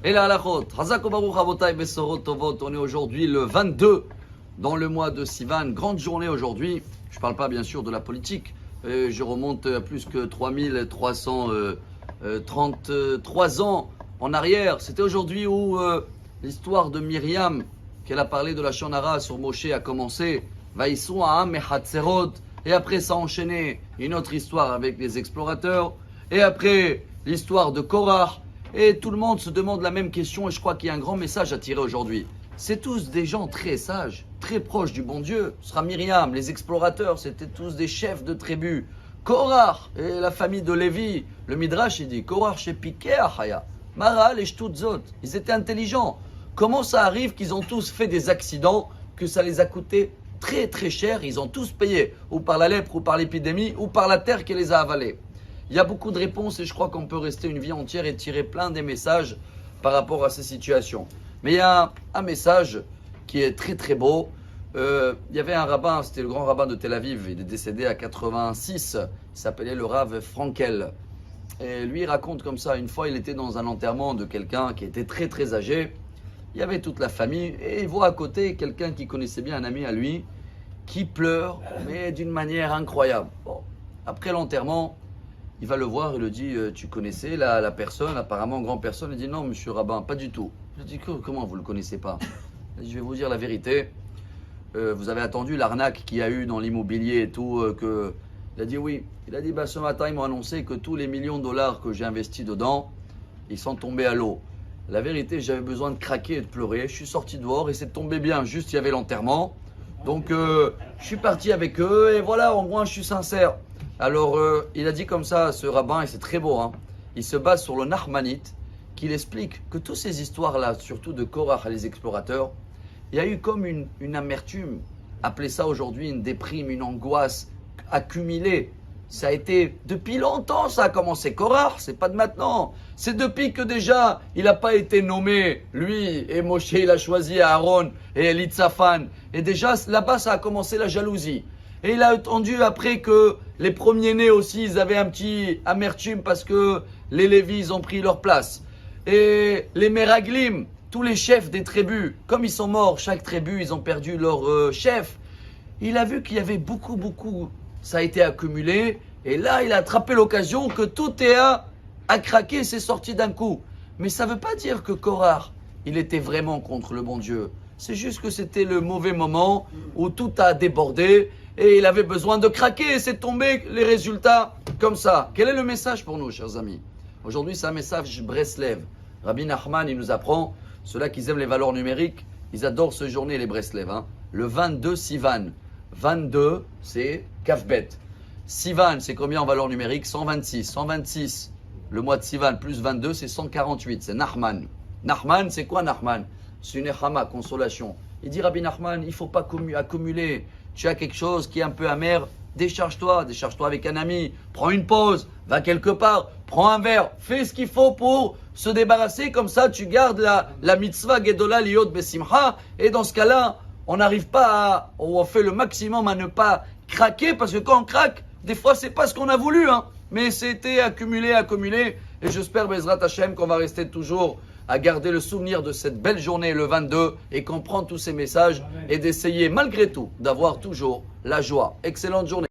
Et la halachot. Hazak Baruch Avotai Besorot Tovot. On est aujourd'hui le 22 dans le mois de Sivan. Grande journée aujourd'hui. Je ne parle pas bien sûr de la politique. Je remonte à plus que 3333 ans en arrière. C'était aujourd'hui où l'histoire de Myriam, qu'elle a parlé de la Shonara sur Moshe, a commencé. Vaïsou Ha'am et Hatzerot. Et après ça a enchaîné une autre histoire avec les explorateurs. Et après l'histoire de Korah. Et tout le monde se demande la même question et je crois qu'il y a un grand message à tirer aujourd'hui. C'est tous des gens très sages, très proches du bon Dieu. Ce sera Myriam, les explorateurs, c'était tous des chefs de tribu. Korah et la famille de Lévi, le Midrash il dit Korah chez Piqué Achaya, Maral et Shtutzot. Ils étaient intelligents. Comment ça arrive qu'ils ont tous fait des accidents, que ça les a coûté très très cher, ils ont tous payé, ou par la lèpre, ou par l'épidémie, ou par la terre qui les a avalés. Il y a beaucoup de réponses et je crois qu'on peut rester une vie entière et tirer plein des messages par rapport à ces situations. Mais il y a un message qui est très très beau. Il y avait un rabbin, c'était le grand rabbin de Tel Aviv, il est décédé à 86, il s'appelait le Rav Frankel. Et lui il raconte comme ça, une fois il était dans un enterrement de quelqu'un qui était très très âgé. Il y avait toute la famille et il voit à côté quelqu'un qui connaissait bien un ami à lui qui pleure, mais d'une manière incroyable. Bon, après l'enterrement, il va le voir et le dit tu connaissais la personne, apparemment grande personne. Il dit non monsieur rabbin, pas du tout. Je dis comment vous le connaissez pas? Il dit, je vais vous dire la vérité. Vous avez attendu l'arnaque qu'il y a eu dans l'immobilier et tout. Il a dit oui. Il a dit ce matin ils m'ont annoncé que tous les millions de dollars que j'ai investis dedans, ils sont tombés à l'eau. La vérité, j'avais besoin de craquer et de pleurer. Je suis sorti dehors et c'est tombé bien. Juste il y avait l'enterrement. Donc je suis parti avec eux et voilà, au moins je suis sincère. Alors, il a dit comme ça, ce rabbin, et c'est très beau, hein, il se base sur le Nachmanite, qu'il explique que toutes ces histoires-là, surtout de Korah et les explorateurs, il y a eu comme une amertume, appelez ça aujourd'hui une déprime, une angoisse accumulée. Ça a été, depuis longtemps ça a commencé, Korah, c'est pas de maintenant. C'est depuis que déjà, il n'a pas été nommé, lui, et Moshe, il a choisi Aaron et Elitzaphan. Et déjà, là-bas, ça a commencé la jalousie. Et il a attendu après que les premiers-nés aussi, ils avaient un petit amertume parce que les Lévis, ils ont pris leur place. Et les Meraglim, tous les chefs des tribus, comme ils sont morts, chaque tribu, ils ont perdu leur chef. Il a vu qu'il y avait beaucoup, ça a été accumulé. Et là, il a attrapé l'occasion que tout est à craquer, c'est sorti d'un coup. Mais ça ne veut pas dire que Korah, il était vraiment contre le bon Dieu. C'est juste que c'était le mauvais moment où tout a débordé. Et il avait besoin de craquer et c'est tombé les résultats comme ça. Quel est le message pour nous, chers amis? Aujourd'hui, c'est un message Breslev. Rabbi Nachman, il nous apprend, ceux-là qui aiment les valeurs numériques, ils adorent ce journée, les Breslev. Hein. Le 22 Sivan. 22, c'est Kafbet. Sivan, c'est combien en valeur numérique? 126. 126, le mois de Sivan, plus 22, c'est 148. C'est Nachman. Nachman, c'est quoi Nachman? C'est une echama, consolation. Il dit, Rabbi Nachman, il ne faut pas accumuler. Tu as quelque chose qui est un peu amer, décharge-toi avec un ami, prends une pause, va quelque part, prends un verre, fais ce qu'il faut pour se débarrasser, comme ça tu gardes la mitzvah Gedola Liot Besimcha, et dans ce cas-là, on n'arrive pas on fait le maximum à ne pas craquer, parce que quand on craque, des fois c'est pas ce qu'on a voulu, hein, mais c'était accumulé, et j'espère Bezrat Hashem qu'on va rester toujours à garder le souvenir de cette belle journée le 22 et comprendre tous ces messages et d'essayer malgré tout d'avoir toujours la joie. Excellente journée.